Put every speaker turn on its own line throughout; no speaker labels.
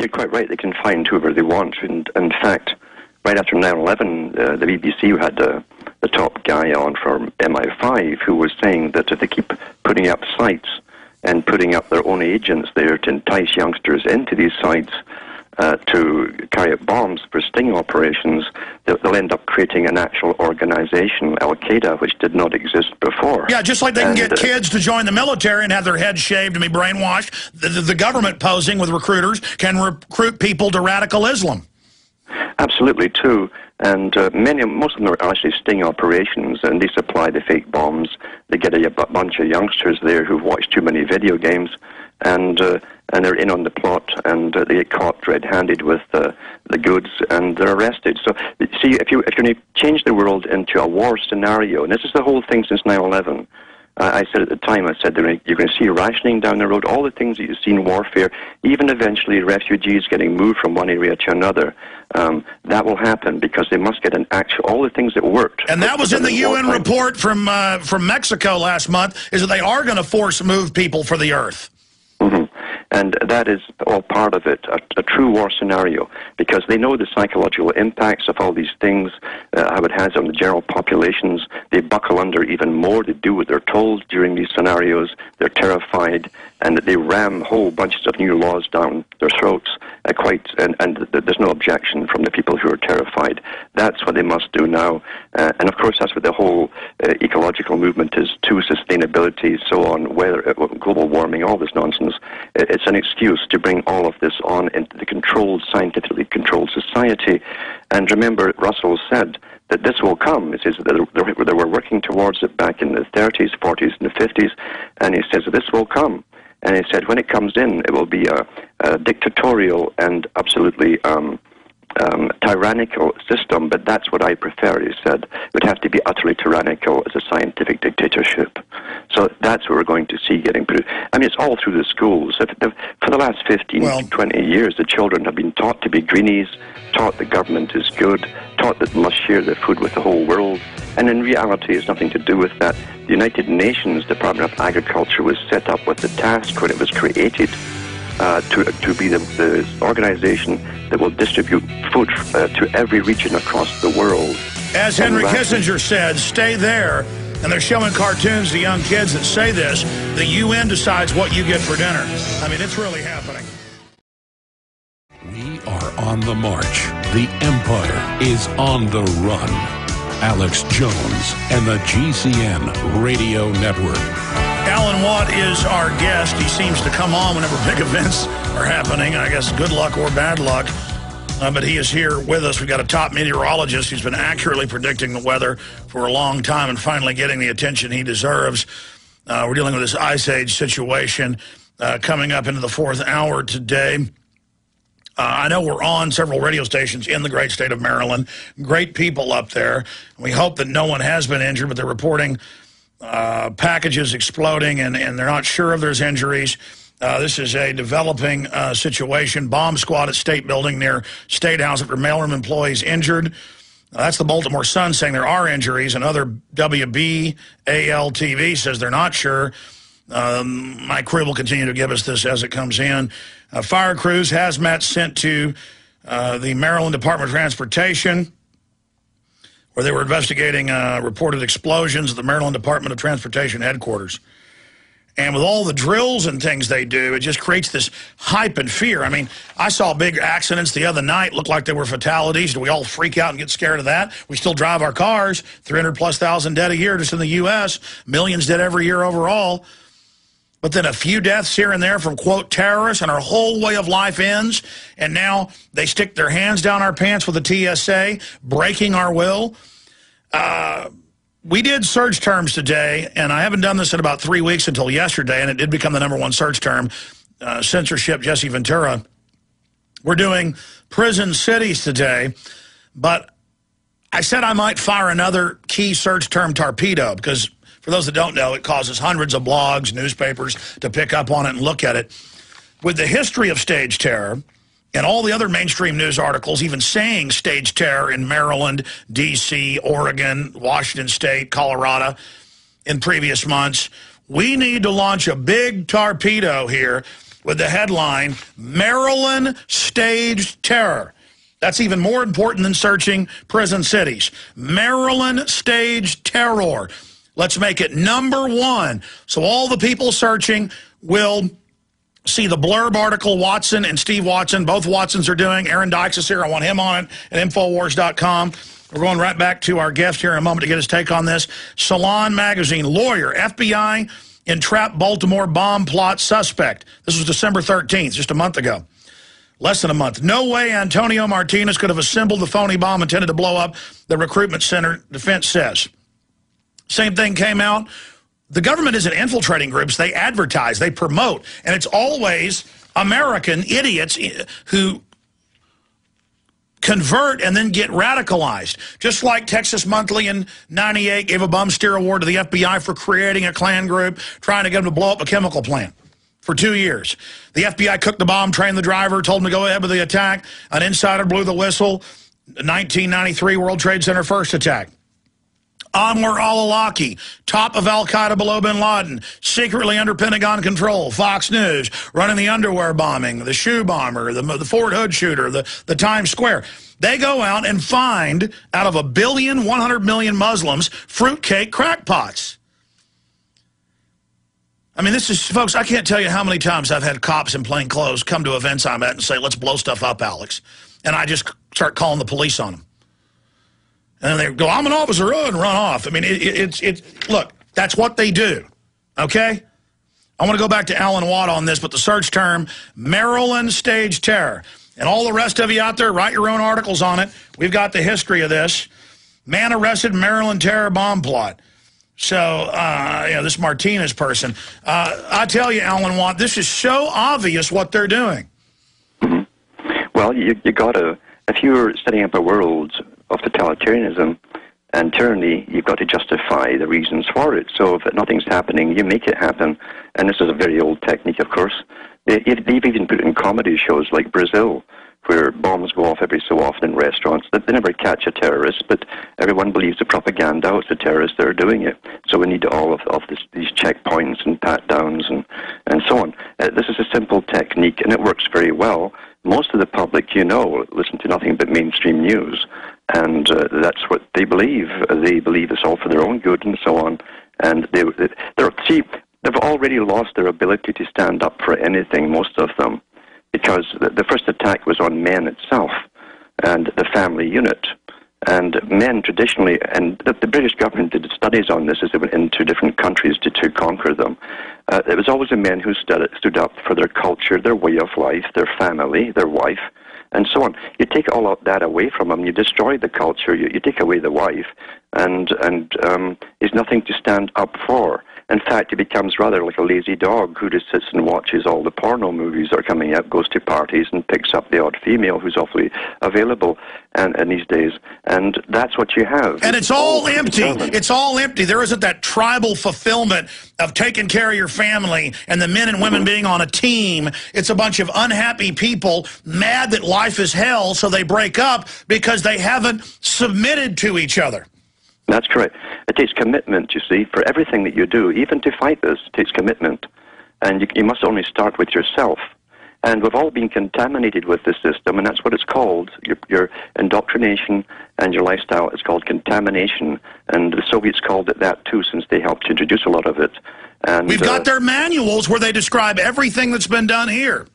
you're quite right. They can find whoever they want. And in fact, right after 9/11, the BBC had the top guy on from MI5 who was saying that if they keep putting up sites and putting up their own agents there to entice youngsters into these sites to carry out bombs for sting operations, they'll end up creating an actual organization, Al-Qaeda, which did not exist before.
Yeah, just like they can get kids to join the military and have their heads shaved and be brainwashed, the government posing with recruiters can recruit people to radical Islam.
Absolutely, too. And most of them are actually sting operations, and they supply the fake bombs. They get a bunch of youngsters there who've watched too many video games, and they're in on the plot, and they get caught red-handed with the goods, and they're arrested. So, see, if you're going to change the world into a war scenario, and this is the whole thing since 9/11, I said at the time, you're going to see rationing down the road, all the things that you see in warfare, even eventually refugees getting moved from one area to another. That will happen because they must get all the things that worked.
And that was in the UN report from Mexico last month, is that they are going to force move people for the earth.
Mm-hmm. And that is all part of it, a true war scenario, because they know the psychological impacts of all these things, how it has on the general populations. They buckle under even more. They do what they're told during these scenarios. They're terrified, and they ram whole bunches of new laws down their throats, and there's no objection from the people who are terrified. That's what they must do now. And of course, that's what the whole ecological movement is too, sustainability, so on, weather, global warming, all this nonsense. It's an excuse to bring all of this on into the controlled, scientifically controlled society. And remember, Russell said that this will come. He says that they were working towards it back in the 30s, 40s, and the 50s, and he says that this will come. And he said when it comes in, it will be a dictatorial and absolutely tyrannical system, but that's what I prefer, he said. It would have to be utterly tyrannical as a scientific dictatorship. So that's what we're going to see getting produced. I mean, it's all through the schools. For the last 15 to 20 years, the children have been taught to be greenies, taught the government is good, taught that they must share their food with the whole world, and in reality, it's nothing to do with that. The United Nations Department of Agriculture was set up with the task when it was created to be the organization that will distribute food to every region across the world.
As Henry Kissinger said, stay there. And they're showing cartoons to young kids that say this. The UN decides what you get for dinner. I mean, it's really happening.
We are on the march. The empire is on the run. Alex Jones and the GCN Radio Network.
Alan Watt is our guest. He seems to come on whenever big events are happening. I guess good luck or bad luck. But he is here with us. We've got a top meteorologist who's been accurately predicting the weather for a long time and finally getting the attention he deserves. We're dealing with this ice age situation coming up into the fourth hour today. I know we're on several radio stations in the great state of Maryland. Great people up there. We hope that no one has been injured, but they're reporting packages exploding, and they're not sure if there's injuries. This is a developing situation. Bomb squad at State Building near State House after mailroom employees injured. That's the Baltimore Sun saying there are injuries, and other WBAL-TV says they're not sure. My crew will continue to give us this as it comes in. Fire crews, hazmat sent to the Maryland Department of Transportation, where they were investigating reported explosions at the Maryland Department of Transportation headquarters. And with all the drills and things they do, it just creates this hype and fear. I mean, I saw big accidents the other night, looked like they were fatalities. Do we all freak out and get scared of that? We still drive our cars, 300,000+ dead a year just in the U.S., millions dead every year overall. But then a few deaths here and there from, quote, terrorists, and our whole way of life ends. And now they stick their hands down our pants with the TSA, breaking our will. We did search terms today, and I haven't done this in about 3 weeks until yesterday, and it did become the #1 search term, censorship, Jesse Ventura. We're doing prison cities today, but I said I might fire another key search term torpedo, because for those that don't know, it causes hundreds of blogs, newspapers to pick up on it and look at it. With the history of stage terror, and all the other mainstream news articles even saying stage terror in Maryland, D.C., Oregon, Washington State, Colorado in previous months, we need to launch a big torpedo here with the headline, Maryland Staged Terror. That's even more important than searching prison cities. Maryland Staged Terror. Let's make it #1. So all the people searching will see the blurb article Watson and Steve Watson. Both Watsons are doing. Aaron Dykes is here. I want him on it at Infowars.com. We're going right back to our guest here in a moment to get his take on this. Salon Magazine, lawyer, FBI entrapped Baltimore bomb plot suspect. This was December 13th, just a month ago. Less than a month. No way Antonio Martinez could have assembled the phony bomb intended to blow up the recruitment center, defense says. Same thing came out. The government isn't infiltrating groups. They advertise, they promote. And it's always American idiots who convert and then get radicalized. Just like Texas Monthly in '98 gave a bum steer award to the FBI for creating a Klan group, trying to get them to blow up a chemical plant for 2 years. The FBI cooked the bomb, trained the driver, told him to go ahead with the attack. An insider blew the whistle. 1993 World Trade Center first attack. Anwar al-Awlaki, top of al-Qaeda below bin Laden, secretly under Pentagon control, Fox News, running the underwear bombing, the shoe bomber, the Fort Hood shooter, the Times Square. They go out and find, out of 1,100,000,000 Muslims, fruitcake crackpots. I mean, this is, folks, I can't tell you how many times I've had cops in plain clothes come to events I'm at and say, let's blow stuff up, Alex. And I just start calling the police on them. And they go, I'm an officer, and run off. I mean, look, that's what they do, okay? I want to go back to Alan Watt on this, but the search term, Maryland Staged Terror. And all the rest of you out there, write your own articles on it. We've got the history of this. Man arrested, Maryland terror bomb plot. So, this Martinez person. I tell you, Alan Watt, this is so obvious what they're doing.
Mm-hmm. Well, you got to, if you're setting up a world of totalitarianism and tyranny, you've got to justify the reasons for it. So if nothing's happening, you make it happen. And this is a very old technique, of course. They've even put it in comedy shows like Brazil, where bombs go off every so often in restaurants. They never catch a terrorist, but everyone believes the propaganda. Oh, it's the terrorists that are doing it. So we need all of these checkpoints and pat-downs and so on. This is a simple technique, and it works very well. Most of the public, listen to nothing but mainstream news, and that's what they believe. They believe it's all for their own good and so on. And they've already lost their ability to stand up for anything, most of them, because the first attack was on men itself and the family unit. And men traditionally, and the British government did studies on this as they went into different countries to conquer them. It was always the men who stood up for their culture, their way of life, their family, their wife, and so on. You take all of that away from them, you destroy the culture, you take away the wife, and there's nothing to stand up for. In fact, he becomes rather like a lazy dog who just sits and watches all the porno movies that are coming out, goes to parties and picks up the odd female who's awfully available in these days. And that's what you have.
And it's all empty. It's all empty. There isn't that tribal fulfillment of taking care of your family and the men and women being on a team. It's a bunch of unhappy people mad that life is hell, so they break up because they haven't submitted to each other.
That's correct. It takes commitment, you see, for everything that you do. Even to fight this, it takes commitment. And you must only start with yourself. And we've all been contaminated with this system, and that's what it's called. Your indoctrination and your lifestyle is called contamination. And the Soviets called it that, too, since they helped introduce a lot of it. And
we've got their manuals where they describe everything that's been done here.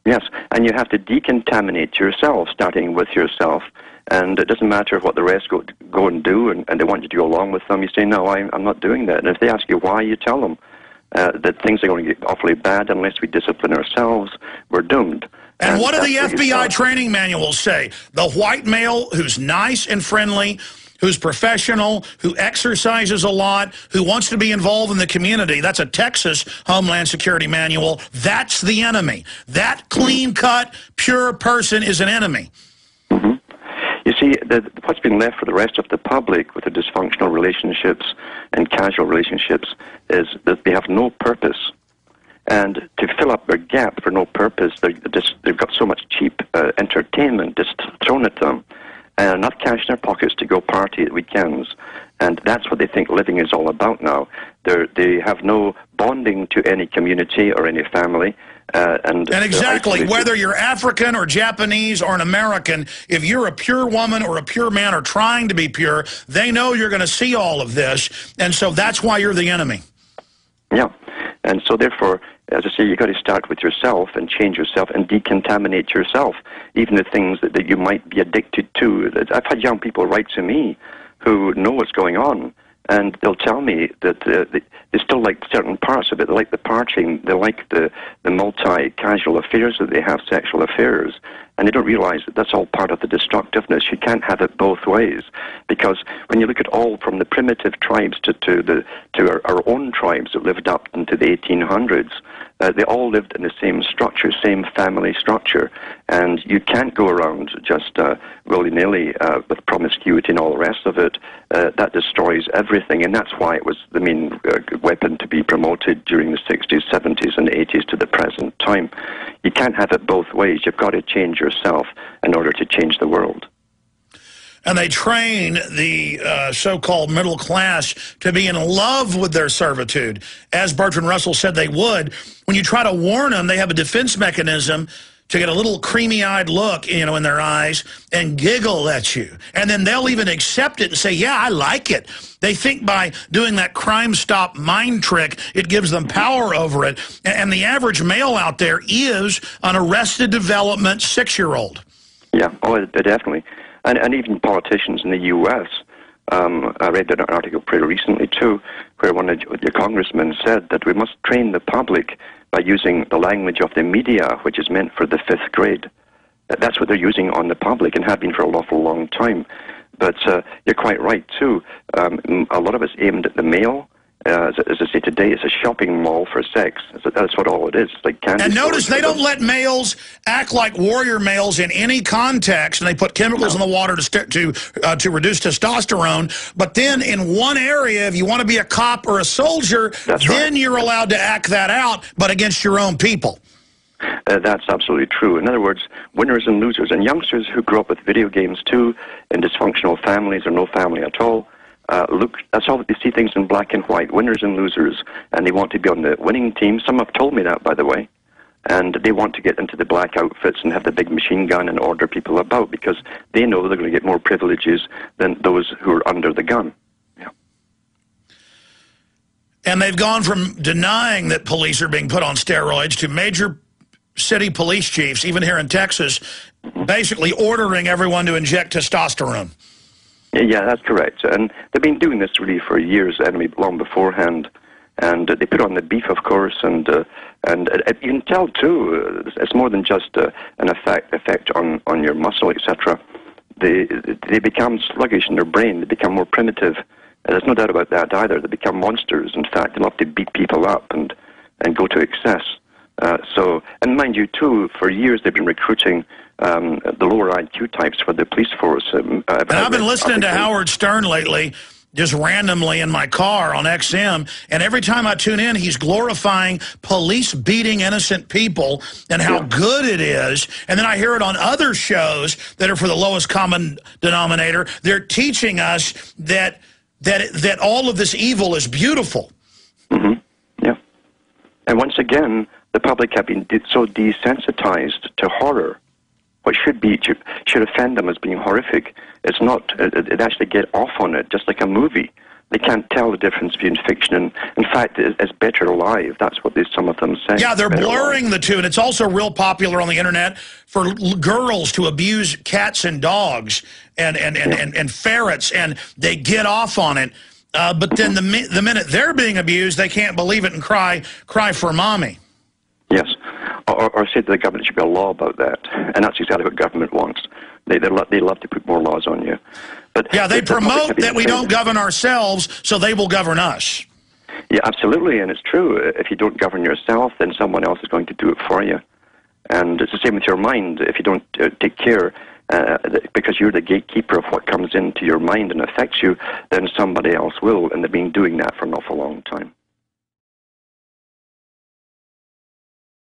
Yes, and you have to decontaminate yourself, starting with yourself. And it doesn't matter what the rest go and do, and they want you to go along with them. You say, no, I'm not doing that. And if they ask you why, you tell them that things are going to get awfully bad unless we discipline ourselves. We're doomed.
And what do the FBI training manuals say? The white male who's nice and friendly, who's professional, who exercises a lot, who wants to be involved in the community, that's a Texas Homeland Security manual, that's the enemy. That clean-cut, pure person is an enemy.
You see, what's been left for the rest of the public with the dysfunctional relationships and casual relationships is that they have no purpose. And to fill up their gap for no purpose, they've got so much cheap entertainment just thrown at them, and enough cash in their pockets to go party at weekends. And that's what they think living is all about now. They have no bonding to any community or any family, And
exactly, whether you're African or Japanese or an American, if you're a pure woman or a pure man or trying to be pure, they know you're going to see all of this, and so that's why you're the enemy.
Yeah, and so therefore, as I say, you've got to start with yourself and change yourself and decontaminate yourself, even the things that you might be addicted to. I've had young people write to me who know what's going on, and they'll tell me that they still like certain parts of it. They like the partying, they like the multi-casual affairs that they have, sexual affairs, and they don't realize that that's all part of the destructiveness. You can't have it both ways, because when you look at all from the primitive tribes to our own tribes that lived up into the 1800s, they all lived in the same structure, same family structure, and you can't go around just willy-nilly with promiscuity and all the rest of it. That destroys everything, and that's why it was the main weapon to be promoted during the 60s, 70s, and 80s to the present time. You can't have it both ways. You've got to change yourself in order to change the world.
And they train the so-called middle class to be in love with their servitude. As Bertrand Russell said they would, when you try to warn them, they have a defense mechanism to get a little creamy-eyed look, you know, in their eyes and giggle at you. And then they'll even accept it and say, yeah, I like it. They think by doing that Crime Stop mind trick, it gives them power over it. And the average male out there is an Arrested Development 6-year-old.
Yeah, oh, definitely. And even politicians in the U.S., I read an article pretty recently, too, where one of your congressmen said that we must train the public by using the language of the media, which is meant for the 5th grade. That's what they're using on the public and have been for a lawful long time. But you're quite right, too. A lot of it's aimed at the male. As I say today, it's a shopping mall for sex. That's what all it is. It's like candy. And
notice they don't let males act like warrior males in any context, and they put chemicals in the water to reduce testosterone. But then in one area, if you want to be a cop or a soldier, then you're allowed to act that out, but against your own people.
That's absolutely true. In other words, winners and losers. And youngsters who grow up with video games, too, in dysfunctional families or no family at all, look, that's all they see things in black and white, winners and losers, and they want to be on the winning team. Some have told me that, by the way, and they want to get into the black outfits and have the big machine gun and order people about because they know they're going to get more privileges than those who are under the gun. Yeah.
And they've gone from denying that police are being put on steroids to major city police chiefs, even here in Texas, basically ordering everyone to inject testosterone.
Yeah, that's correct. And they've been doing this really for years, and long beforehand. And they put on the beef, of course, and you can tell too. It's more than just an effect on your muscle, etc. They become sluggish in their brain. They become more primitive. There's no doubt about that either. They become monsters. In fact, they love to beat people up and go to excess. And mind you, too, for years they've been recruiting the lower IQ types for the police force. And
I've been listening to Howard Stern lately, just randomly in my car on XM, and every time I tune in, he's glorifying police beating innocent people and how good it is. And then I hear it on other shows that are for the lowest common denominator. They're teaching us that all of this evil is beautiful.
Mm-hmm. Yeah. And once again, the public have been so desensitized to horror. What should offend them as being horrific. It's not. They actually get off on it, just like a movie. They can't tell the difference between fiction and, in fact, it's better alive. That's what some of them say.
Yeah, they're blurring the two, and it's also real popular on the internet for girls to abuse cats and dogs and ferrets, and they get off on it. But then the minute they're being abused, they can't believe it and cry for mommy.
Yes, or say that the government should be a law about that, and that's exactly what government wants. They love to put more laws on you. But
yeah, they promote that we don't govern ourselves, so they will govern us.
Yeah, absolutely, and it's true. If you don't govern yourself, then someone else is going to do it for you. And it's the same with your mind. If you don't take care, because you're the gatekeeper of what comes into your mind and affects you, then somebody else will, and they've been doing that for an awful long time.